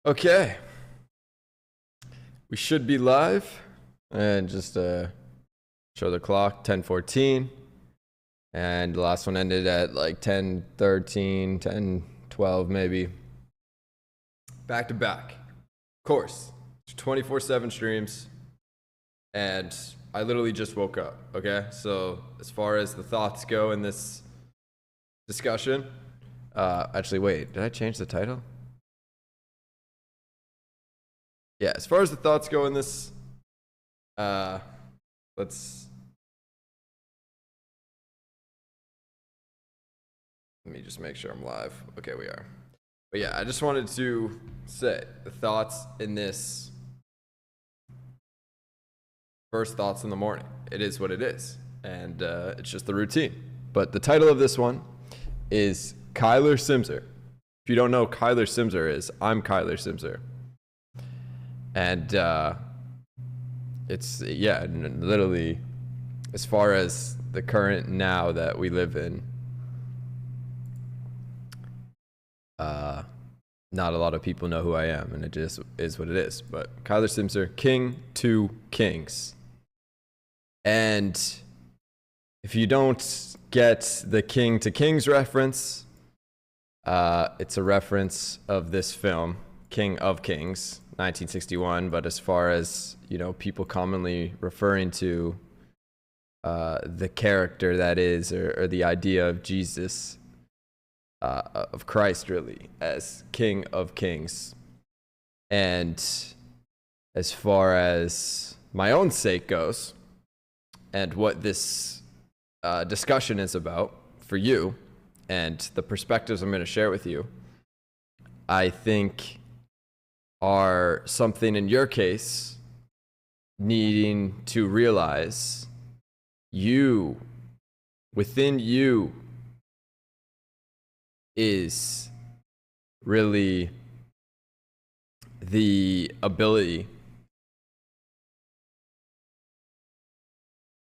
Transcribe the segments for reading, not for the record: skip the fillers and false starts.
Okay, we should be live, and just show the clock, 10:14, and the last one ended at like 10:13, 10:12 maybe. Back to back, of course, 24/7 streams, and I literally just woke up. Okay, so as far as the thoughts go in this discussion, actually, wait, did I change the title? Yeah, as far as the thoughts go in this, let's let me just make sure I'm live. Okay, we are. But yeah, I just wanted to say the thoughts in this first thoughts in the morning. It is what it is, and it's just the routine. But the title of this one is Kyler Simzer. If you don't know who Kyler Simzer is, I'm Kyler Simzer. And it's, yeah, literally, as far as the current now that we live in, not a lot of people know who I am, and it just is what it is. But Kyler Simzer, King to Kings. And if you don't get the King to Kings reference, it's a reference of this film, King of Kings, 1961. But as far as, you know, people commonly referring to the character that is, or the idea of Jesus, of Christ, really, as King of Kings. And as far as my own sake goes, and what this discussion is about for you, and the perspectives I'm going to share with you, I think are something in your case needing to realize you, within you, is really the ability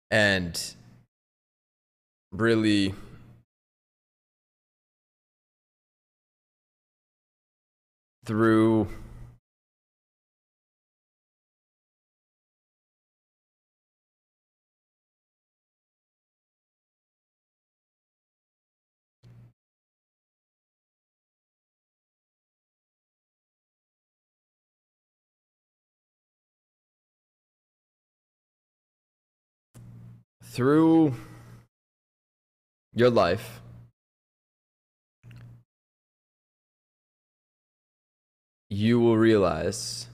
and really through your life, you will realize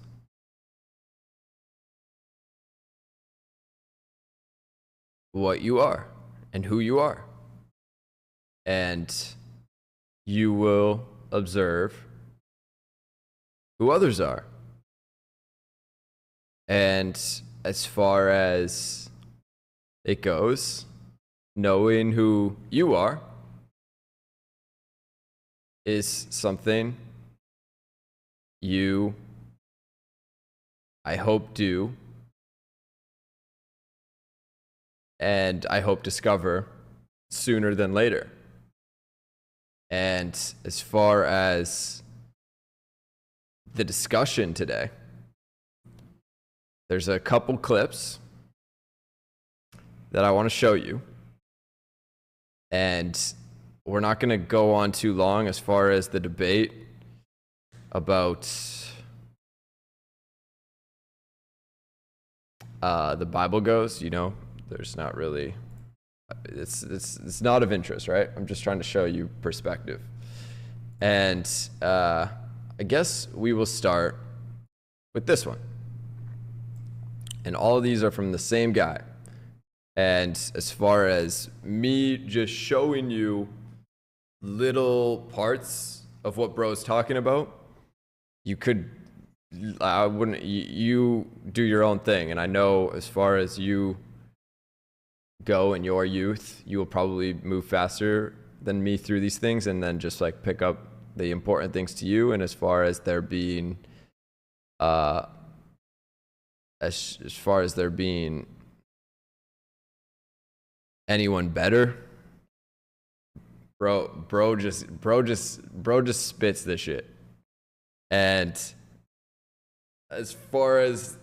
what you are and who you are. And you will observe who others are. And as far as it goes, knowing who you are is something you, I hope, do, and I hope discover sooner than later. And as far as the discussion today, there's a couple clips that I want to show you, and we're not going to go on too long as far as the debate about the Bible goes. You know, there's not really, it's not of interest, right? I'm just trying to show you perspective. And I guess we will start with this one. And all of these are from the same guy. And as far as me just showing you little parts of what bro's talking about, I wouldn't, you do your own thing. And I know as far as you go in your youth, you will probably move faster than me through these things, and then just like pick up the important things to you. And as far as there being, as far as there being anyone better, bro just spits this shit. And as far as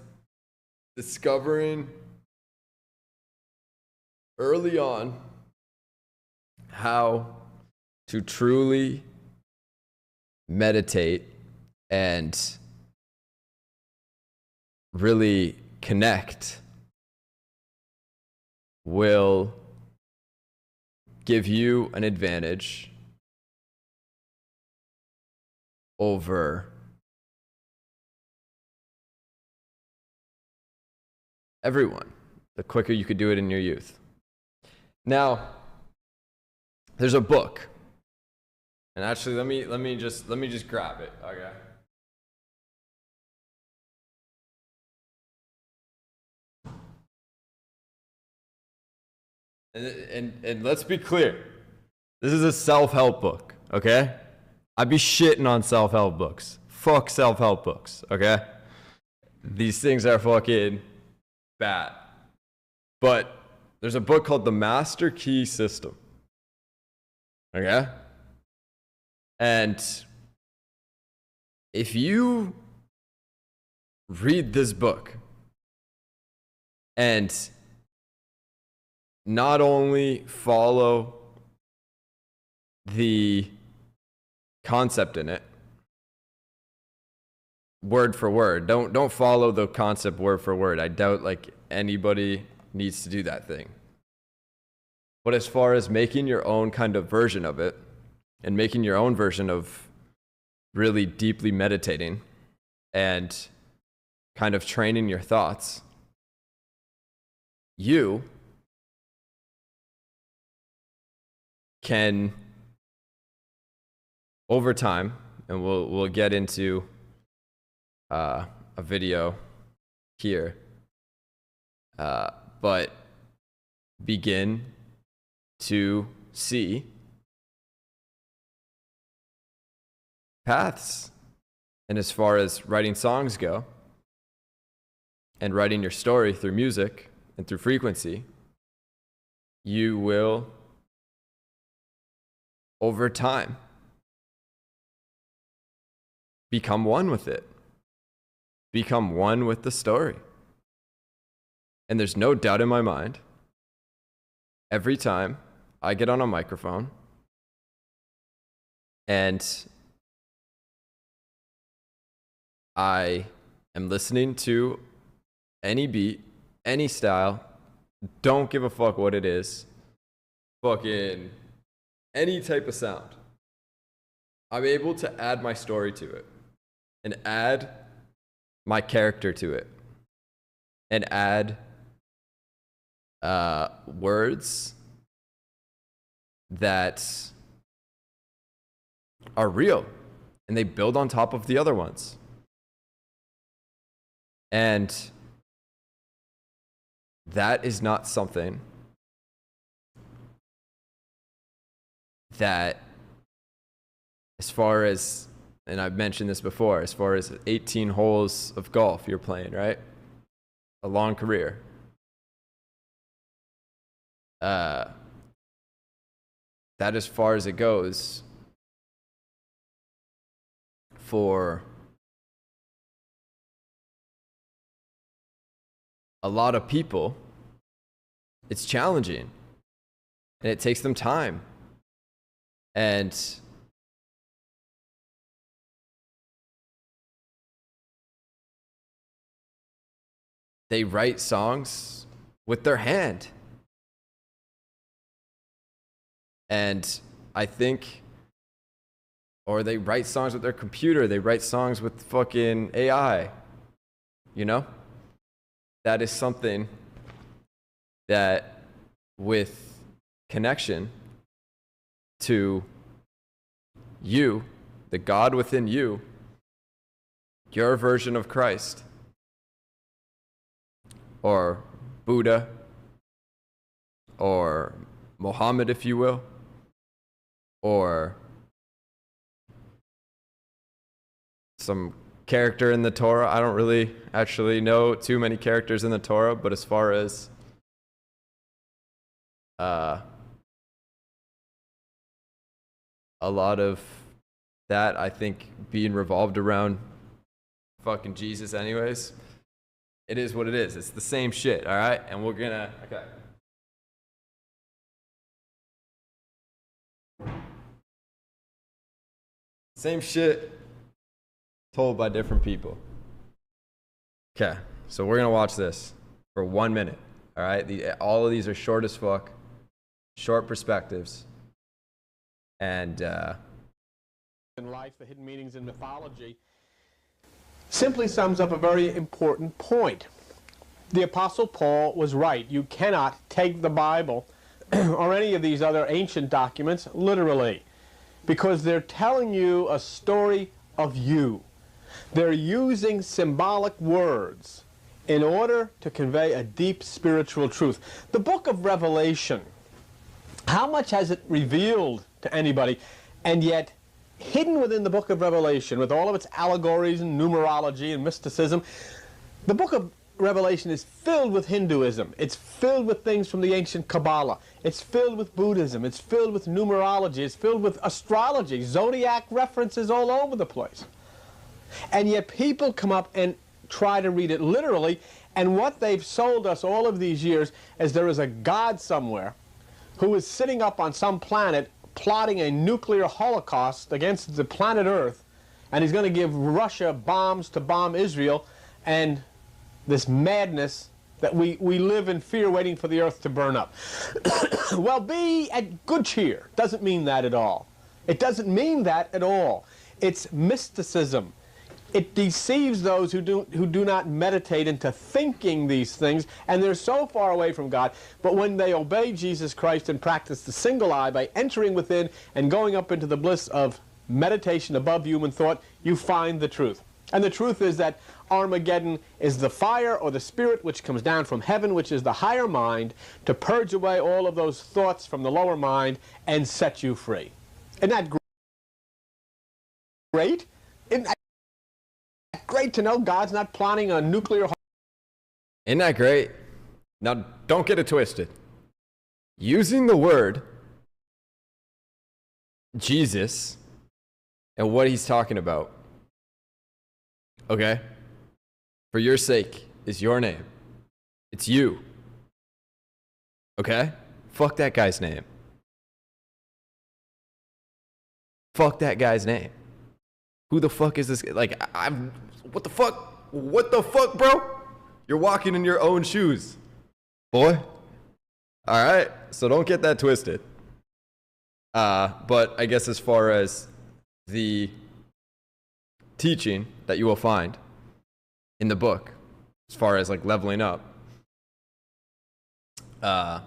discovering early on how to truly meditate and really connect will give you an advantage over everyone. The quicker you could do it in your youth. Now, there's a book, and actually, let me just grab it. Okay. And let's be clear, this is a self-help book. Okay, I'd be shitting on self-help books. Fuck self-help books. Okay, these things are fucking bad. But there's a book called The Master Key System. Okay? And if you read this book and not only follow the concept in it word for word, don't follow the concept word for word. I doubt like anybody needs to do that thing. But as far as making your own kind of version of it and making your own version of really deeply meditating and kind of training your thoughts, you can, over time, and we'll get into a video here, but begin to see paths. And as far as writing songs go, and writing your story through music and through frequency, you will, over time, become one with it. Become one with the story. And there's no doubt in my mind, every time I get on a microphone and I am listening to any beat, any style, don't give a fuck what it is, fucking any type of sound, I'm able to add my story to it and add my character to it and add words that are real and they build on top of the other ones. And that is not something that, as far as, and I've mentioned this before, as far as 18 holes of golf you're playing, right? A long career. That as far as it goes for a lot of people, it's challenging and it takes them time. And they write songs with their hand. And I think, or they write songs with their computer, they write songs with fucking AI, you know? That is something that, with connection to you, the God within you, your version of Christ, or Buddha, or Muhammad, if you will, or some character in the Torah. I don't really actually know too many characters in the Torah, but as far as a lot of that, I think, being revolved around fucking Jesus anyways. It is what it is. It's the same shit, all right? And we're gonna, okay. Same shit told by different people. Okay, so we're gonna watch this for 1 minute, all right? All of these are short as fuck, short perspectives, and in life, the hidden meanings in mythology, simply sums up a very important point. The Apostle Paul was right. You cannot take the Bible or any of these other ancient documents literally, because they're telling you a story of you. They're using symbolic words in order to convey a deep spiritual truth. The book of Revelation, how much has it revealed to anybody? And yet, hidden within the book of Revelation, with all of its allegories and numerology and mysticism, the book of Revelation is filled with Hinduism. It's filled with things from the ancient Kabbalah. It's filled with Buddhism. It's filled with numerology. It's filled with astrology, zodiac references all over the place. And yet people come up and try to read it literally, and what they've sold us all of these years is there is a God somewhere who is sitting up on some planet plotting a nuclear holocaust against the planet Earth, and he's going to give Russia bombs to bomb Israel, and this madness that we live in fear waiting for the earth to burn up. Well, be at good cheer doesn't mean that at all. It doesn't mean that at all. It's mysticism. It deceives those who do not meditate into thinking these things, and they're so far away from God. But when they obey Jesus Christ and practice the single eye by entering within and going up into the bliss of meditation above human thought, you find the truth. And the truth is that Armageddon is the fire or the spirit which comes down from heaven, which is the higher mind, to purge away all of those thoughts from the lower mind and set you free. Isn't that great? Isn't that great to know God's not planning a nuclear... Isn't that great? Now, don't get it twisted. Using the word Jesus and what he's talking about, okay, for your sake is your name. It's you. Okay? Fuck that guy's name. Fuck that guy's name. Who the fuck is this? Like, what the fuck? What the fuck, bro? You're walking in your own shoes, boy. All right, so don't get that twisted. But I guess as far as the teaching that you will find in the book, as far as like leveling up, hey,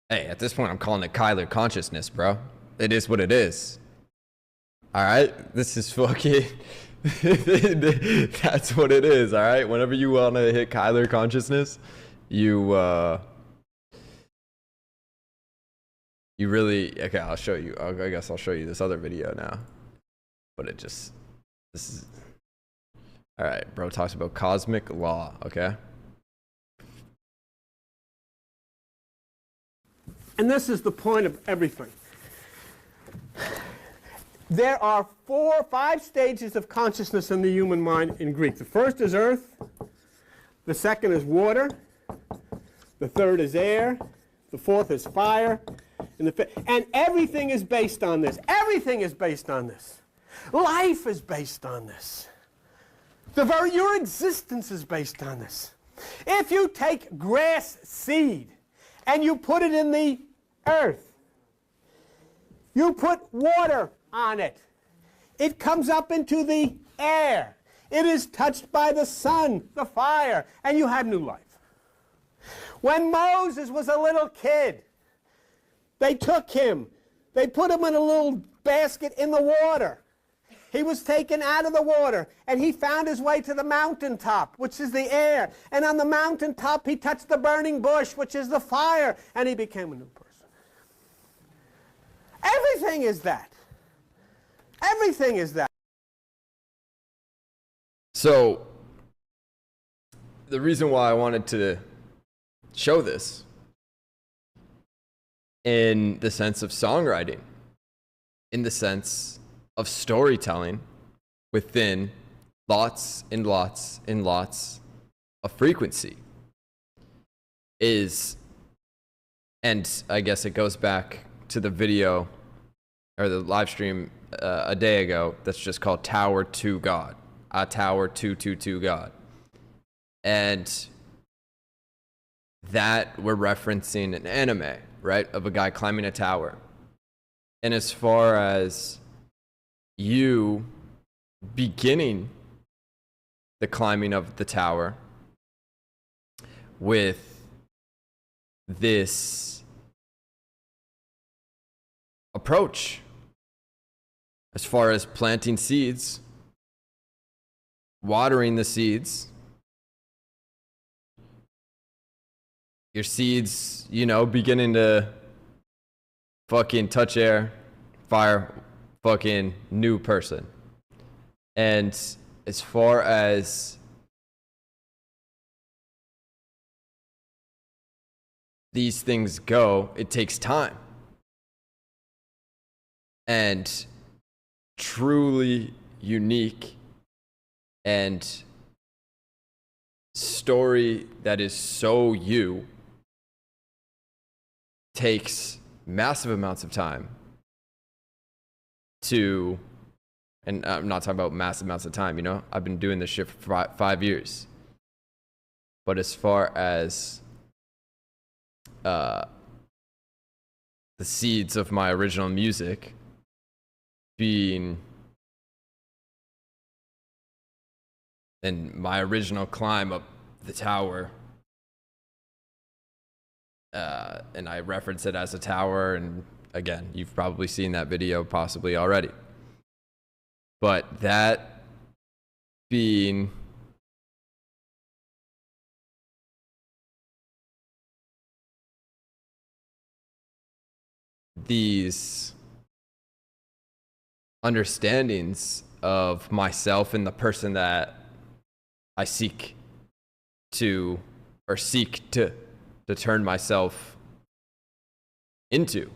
at this point I'm calling it Kyler consciousness, bro. It is what it is. All right, this is fucking... That's what it is, all right? Whenever you want to hit Kyler consciousness, you really... Okay, I'll show you. I guess I'll show you this other video now. But it just... This is... All right, bro talks about cosmic law, okay? And this is the point of everything. There are 4 or 5 stages of consciousness in the human mind in Greek. The first is earth, the second is water, the third is air, the fourth is fire, and the fifth, and everything is based on this. Everything is based on this. Life is based on this. Your existence is based on this. If you take grass seed and you put it in the earth, you put water on it, it comes up into the air. It is touched by the sun, the fire, and you have new life. When Moses was a little kid, they took him, they put him in a little basket in the water. He was taken out of the water, and he found his way to the mountaintop, which is the air. And on the mountaintop, he touched the burning bush, which is the fire, and he became a new person. Everything is that. Everything is that. So, the reason why I wanted to show this in the sense of songwriting, in the sense of storytelling, within lots and lots and lots of frequency is, and I guess it goes back to the video or the live stream a day ago that's just called Tower to God, a Tower to God. And that we're referencing an anime, right, of a guy climbing a tower. And as far as you beginning the climbing of the tower with this approach, as far as planting seeds, watering the seeds, your seeds, beginning to fucking touch air, fire, fucking new person. And as far as these things go, it takes time. And truly unique and story that is so you takes massive amounts of time to, and I'm not talking about massive amounts of time, I've been doing this shit for 5 years. But as far as the seeds of my original music being, and my original climb up the tower, and I reference it as a tower, and again, you've probably seen that video possibly already. But that being these understandings of myself and the person that I seek to turn myself into.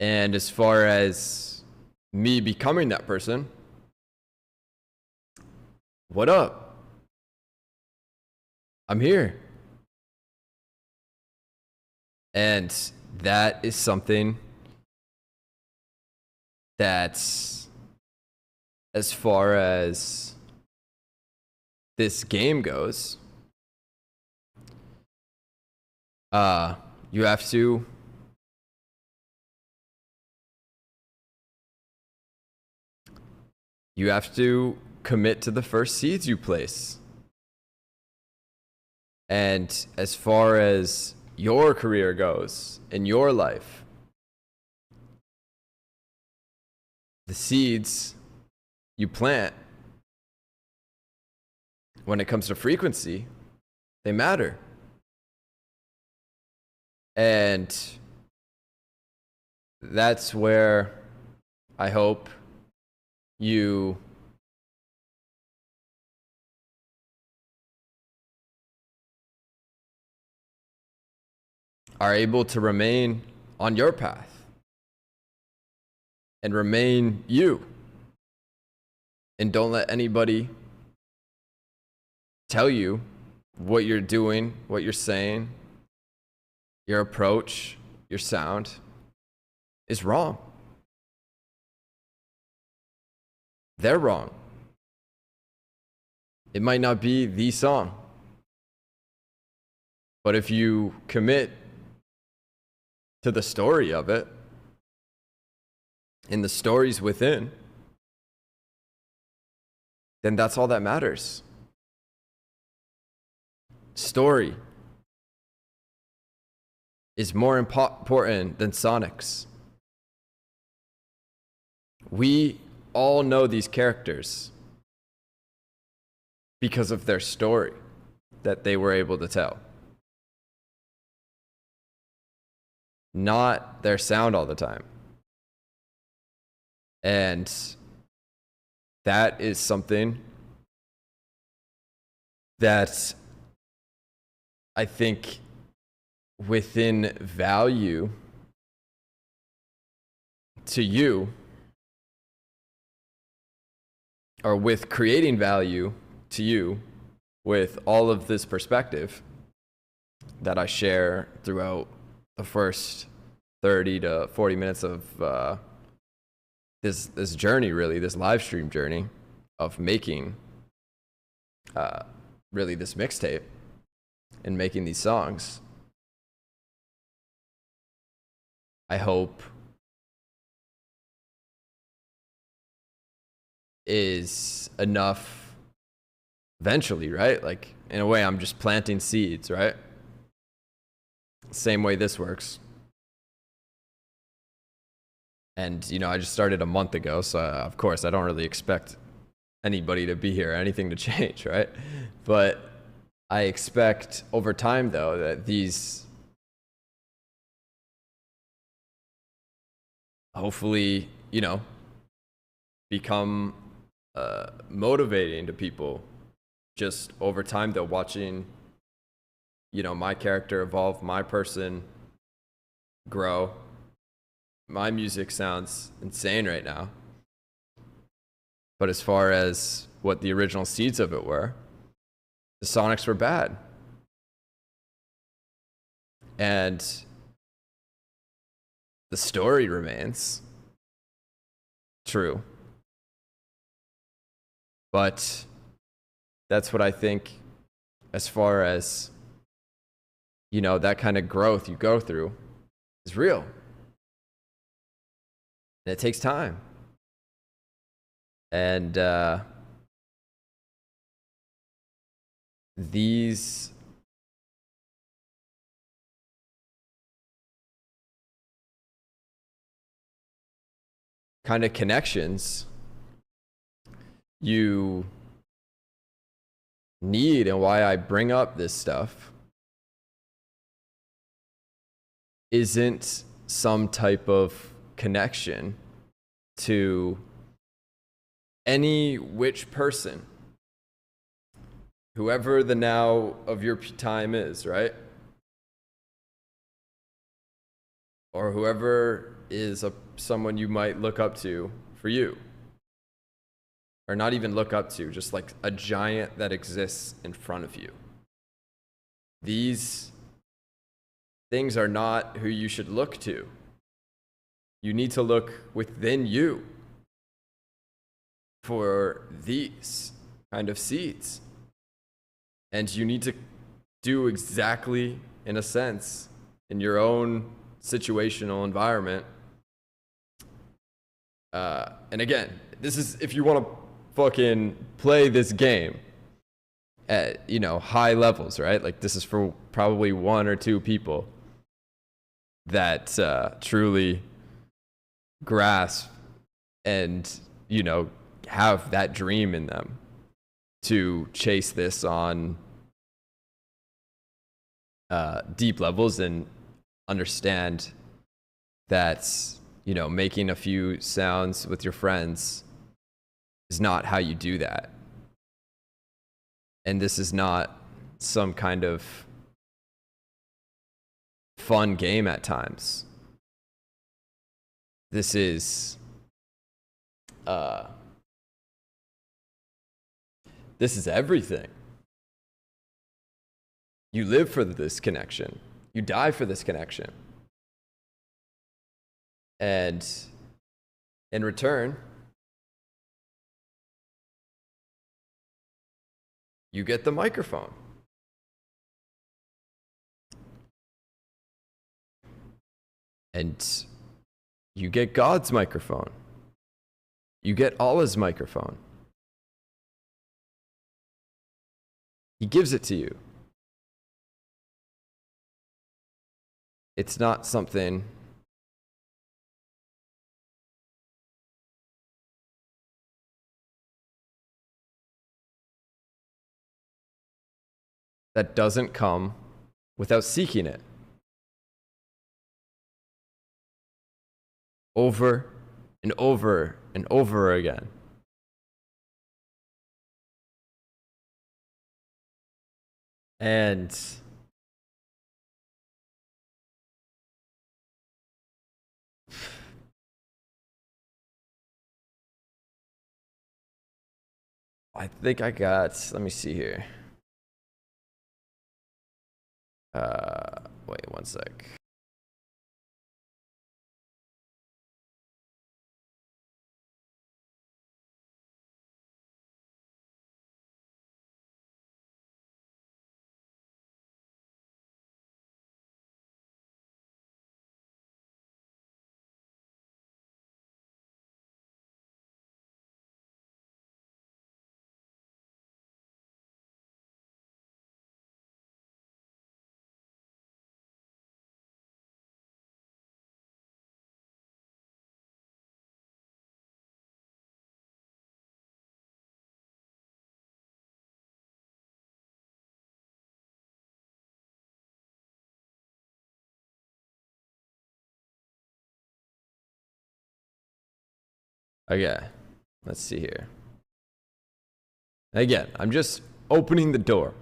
And as far as me becoming that person, what up? I'm here. And that is something that's, as far as this game goes, you have to commit to the first seeds you place. And as far as your career goes in your life, the seeds you plant when it comes to frequency, they matter. And that's where I hope you are able to remain on your path and remain you. And don't let anybody tell you what you're doing, what you're saying, your approach, your sound is wrong. They're wrong. It might not be the song, but if you commit to the story of it and the stories within, then that's all that matters. Story is more important than sonics. We all know these characters because of their story that they were able to tell, not their sound all the time. And that is something that I think within value to you or with creating value to you with all of this perspective that I share throughout the first 30 to 40 minutes of this journey, really, this live stream journey of making really this mixtape and making these songs. I hope is enough eventually, right? Like, in a way, I'm just planting seeds, right? Same way this works. And, you know, I just started a month ago, so of course I don't really expect anybody to be here, anything to change, right? But I expect over time, though, that these hopefully, you know, become motivating to people just over time, though, watching, you know, my character evolve, my person grow. My music sounds insane right now. But as far as what the original seeds of it were, the Sonics were bad. And the story remains true. But that's what I think as far as, you know, that kind of growth you go through is real. And it takes time. And these kind of connections you need, and why I bring up this stuff, isn't some type of connection to any which person, whoever the now of your time is, right? Or whoever is someone you might look up to for you. Or not even look up to, just like a giant that exists in front of you. These things are not who you should look to. You need to look within you for these kind of seeds. And you need to do exactly, in a sense, in your own situational environment. And again, this is if you want to fucking play this game at, you know, high levels, right? Like, this is for probably one or two people that truly grasp and, you know, have that dream in them to chase this on deep levels and understand that, you know, making a few sounds with your friends is not how you do that. And this is not some kind of fun game at times. This is everything. You live for this connection. You die for this connection. And in return, you get the microphone. And you get God's microphone. You get Allah's microphone. He gives it to you. It's not something that doesn't come without seeking it. Over and over and over again. And I think I got, let me see here. Wait one sec. Okay, let's see here. Again, I'm just opening the door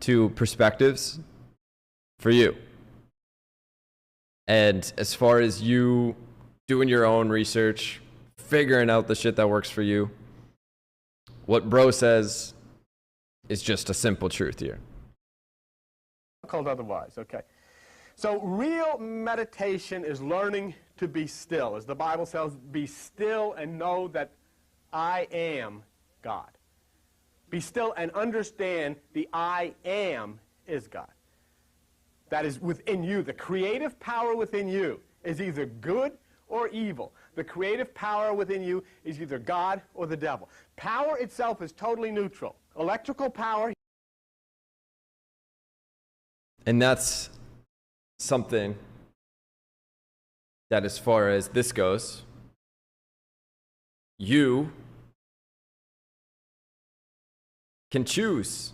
to perspectives for you. And as far as you doing your own research, figuring out the shit that works for you, what bro says is just a simple truth here. Called otherwise, okay. So real meditation is learning to be still. As the Bible says, be still and know that I am God. Be still and understand the I am is God. That is within you. The creative power within you is either good or evil. The creative power within you is either God or the devil. Power itself is totally neutral. Electrical power. And that's something that, as far as this goes, you can choose.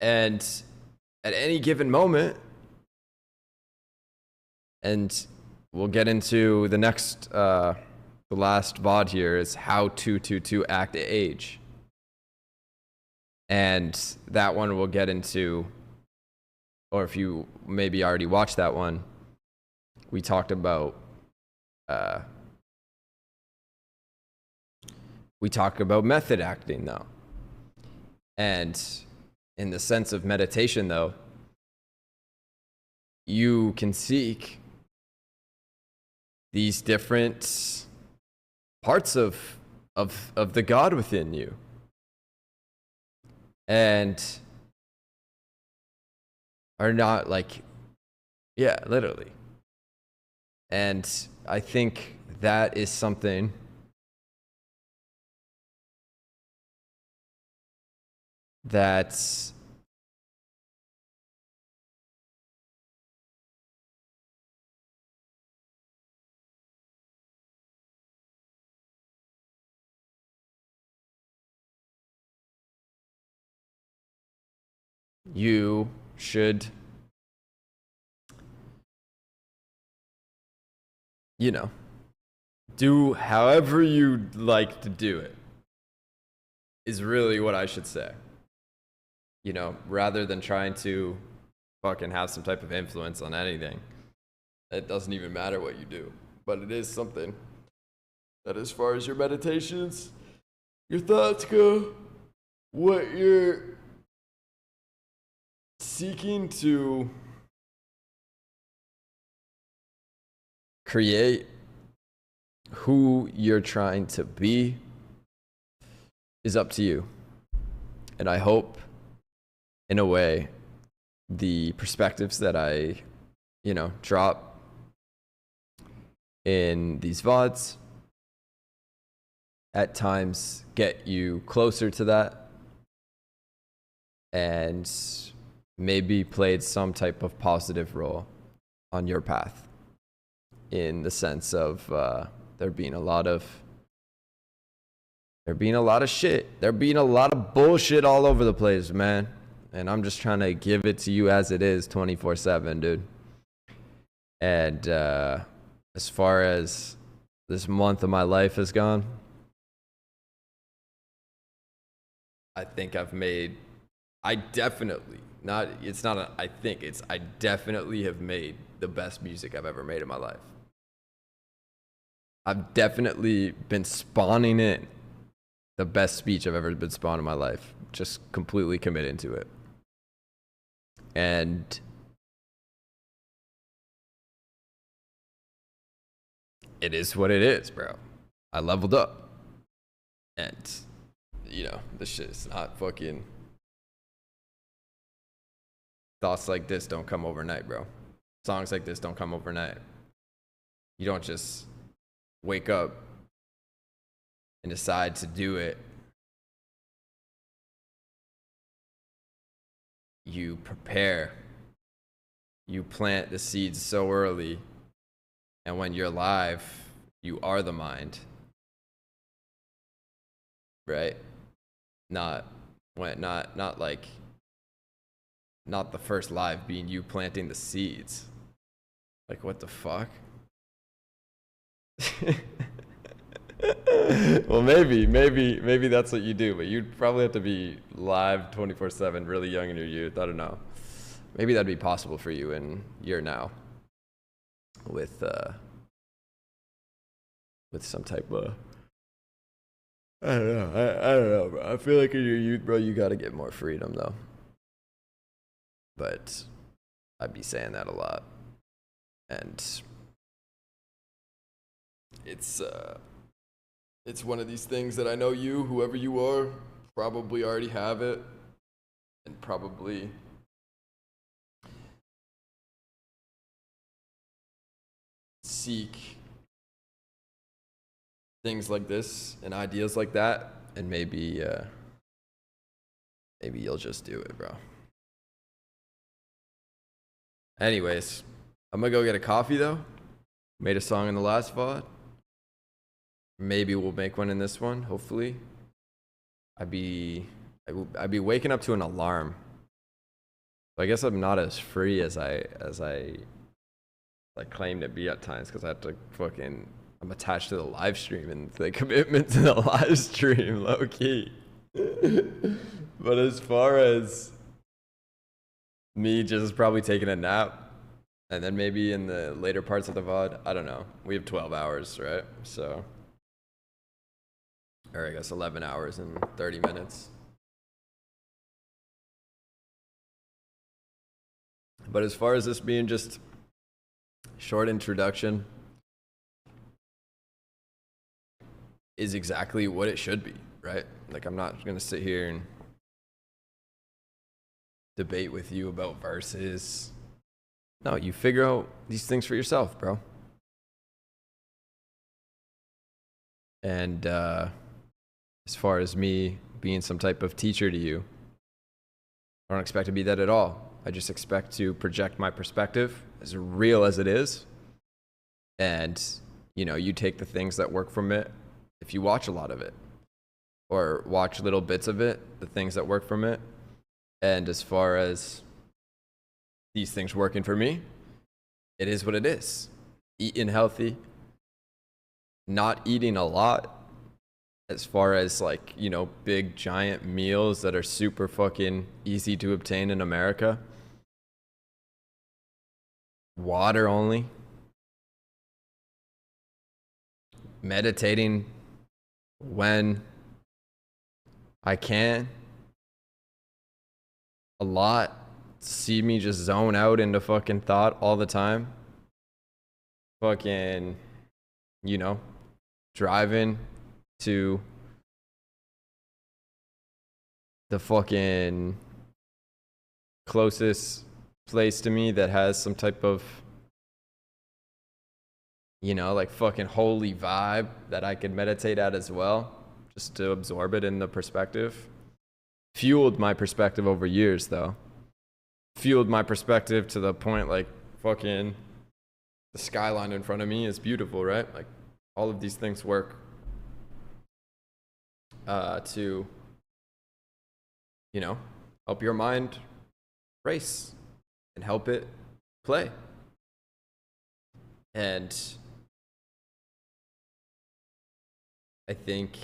And at any given moment, and we'll get into the next, the last VOD here is how to act at age. And that one we'll get into, or if you maybe already watched that one, we talked about method acting though. And in the sense of meditation though, you can seek these different parts of the God within you. And are not like, yeah, literally. And I think that is something that's you should, you know, do however you like to do it, is really what I should say. You know, rather than trying to fucking have some type of influence on anything. It doesn't even matter what you do, but it is something that, as far as your meditations, your thoughts go, what you're seeking to create, who you're trying to be, is up to you. And I hope, in a way, the perspectives that I, drop in these VODs at times get you closer to that, and maybe played some type of positive role on your path, in the sense of there being a lot of shit, there being a lot of bullshit all over the place, man. And I'm just trying to give it to you as it is, 24/7, dude. And as far as this month of my life has gone, I think I definitely have made the best music I've ever made in my life. I've definitely been spawning in the best speech I've ever been spawned in my life. Just completely committed to it. And it is what it is, bro. I leveled up. And, this shit is not fucking. Thoughts like this don't come overnight, bro. Songs like this don't come overnight. You don't just wake up and decide to do it. You prepare. You plant the seeds so early. And when you're live, you are the mind. Right? Not the first live being you planting the seeds. Like, what the fuck? Well, maybe that's what you do, but you'd probably have to be live 24/7, really young in your youth. I don't know. Maybe that'd be possible for you in your now with some type of, I don't know. I don't know, bro. I feel like in your youth, bro, you gotta get more freedom though. But I'd be saying that a lot, and it's one of these things that I know you, whoever you are, probably already have it, and probably seek things like this and ideas like that, and maybe you'll just do it, bro. Anyways, I'm gonna go get a coffee though. Made a song in the last VOD. Maybe we'll make one in this one, hopefully. I'd be waking up to an alarm. So I guess I'm not as free as I claim to be at times, because I have to I'm attached to the live stream and the commitment to the live stream, low key. But as far as me just probably taking a nap, and then maybe in the later parts of the VOD, I don't know. We have 12 hours, right? So, or I guess 11 hours and 30 minutes. But as far as this being just short introduction, is exactly what it should be, right? Like, I'm not gonna sit here and debate with you about verses. No, you figure out these things for yourself, bro. And as far as me being some type of teacher to you, I don't expect to be that at all. I just expect to project my perspective as real as it is. And, you take the things that work from it if you watch a lot of it, or watch little bits of it, the things that work from it. And as far as these things working for me, it is what it is. Eating healthy, not eating a lot, as far as big giant meals that are super fucking easy to obtain in America. Water only. Meditating when I can. A lot. See me just zone out into fucking thought all the time. Fucking, driving to the fucking closest place to me that has some type of, fucking holy vibe that I could meditate at as well, just to absorb it in the perspective. Fueled my perspective over years, though. Fueled my perspective to the point, fucking the skyline in front of me is beautiful, right? Like, all of these things work to, help your mind race and help it play. And I think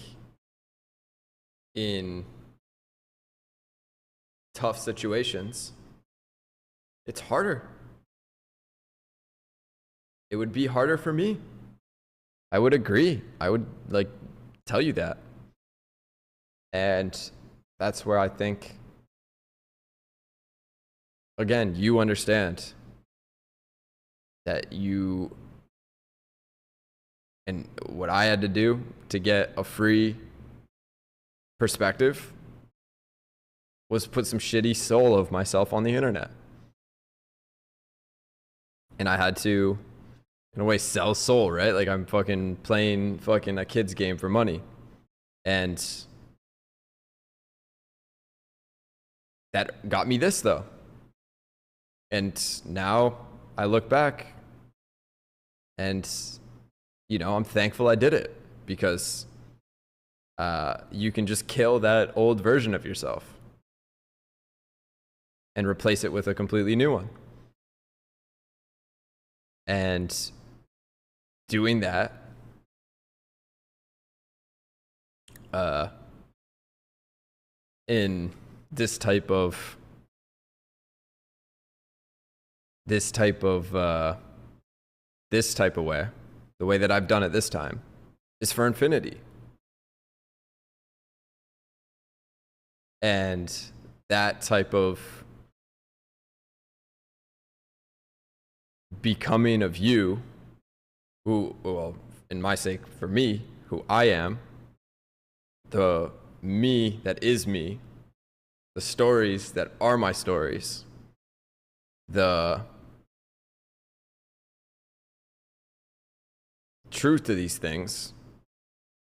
in tough situations, it's harder. It would be harder for me. I would agree. I would like tell you that. And that's where I think, again, you understand that you, and what I had to do to get a free perspective was put some shitty soul of myself on the internet. And I had to, in a way, sell soul, right? Like I'm fucking playing fucking a kid's game for money. And that got me this, though. And now I look back and, you know, I'm thankful I did it, because you can just kill that old version of yourself and replace it with a completely new one. And doing that in this type of way, the way that I've done it this time, is for infinity. And that type of becoming of you, who, well, in my sake, for me, who I am, the me that is me, the stories that are my stories, the truth to these things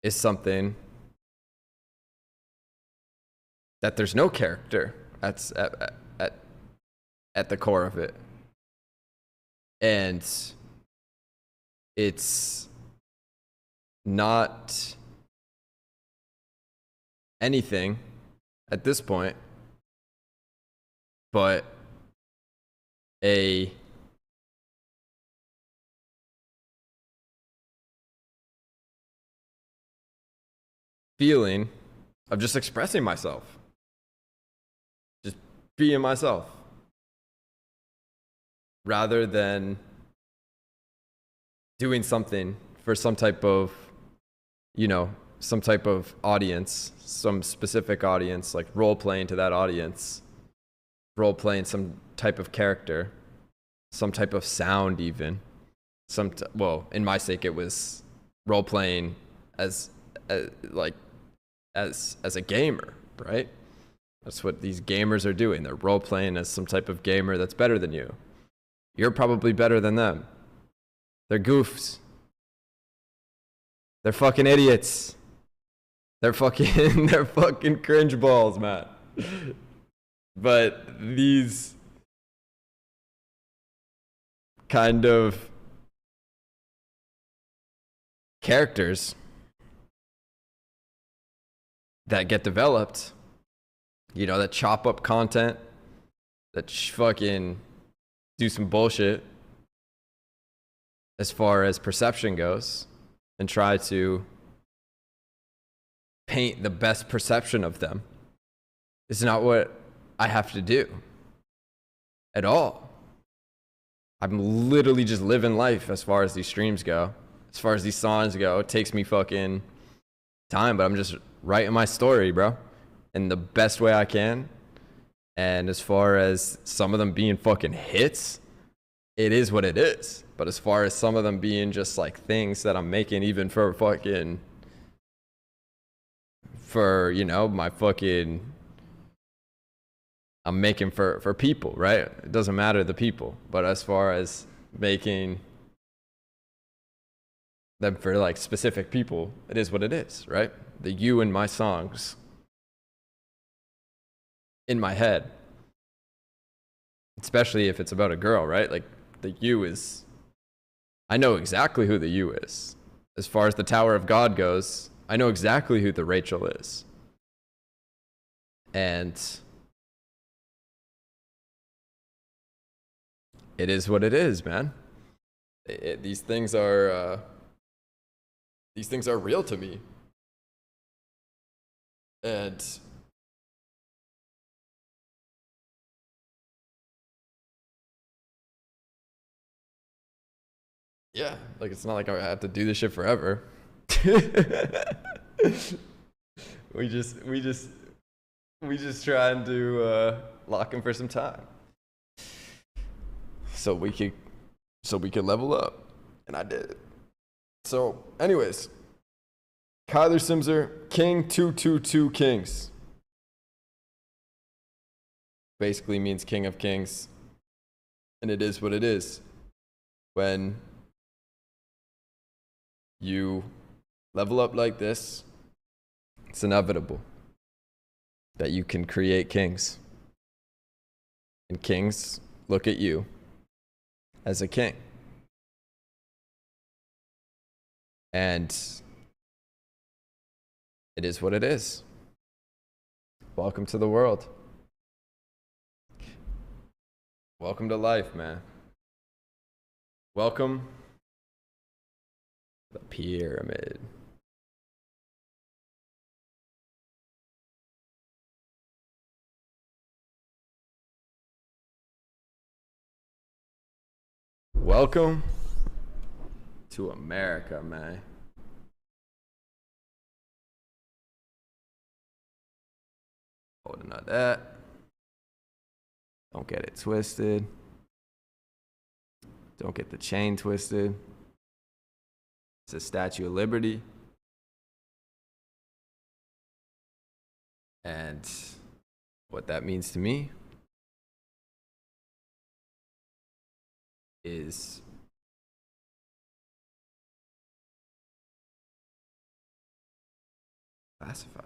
is something that there's no character at the core of it. And it's not anything at this point but a feeling of just expressing myself, just being myself, rather than doing something for some type of, you know, some type of audience, some specific audience, like role playing to that audience, role playing some type of character, some type of sound, even well, in my sake, it was role playing as a gamer, right? That's what these gamers are doing. They're role playing as some type of gamer that's better than you. You're probably better than them. They're goofs. They're fucking idiots. They're fucking cringe balls, man. But these kind of characters that get developed, you know, that chop up content, that fucking do some bullshit as far as perception goes, and try to paint the best perception of them, is not what I have to do at all. I'm literally just living life as far as these streams go, as far as these songs go. It takes me fucking time, but I'm just writing my story, bro, in the best way I can. And as far as some of them being fucking hits, it is what it is. But as far as some of them being just like things that I'm making, even for fucking, for, you know, my fucking, I'm making for people, right? It doesn't matter the people. But as far as making them for like specific people, it is what it is, right? The you in my songs, in my head, especially if it's about a girl, right? Like the you is, I know exactly who the you is. As far as the Tower of God goes, I know exactly who the Rachel is. And it is what it is, man. These things are real to me. And Yeah, like it's not like I have to do this shit forever. we just trying to lock in for some time, so we could level up, and I did it. So, anyways, Kyler Simzer, King 222 Kings. Basically means King of Kings, and it is what it is. When you level up like this, it's inevitable that you can create kings. And kings look at you as a king. And it is what it is. Welcome to the world. Welcome to life, man. Welcome to the pyramid. Welcome to America, man. Holding on that. Don't get it twisted. Don't get the chain twisted. It's a Statue of Liberty. And what that means to me is classified.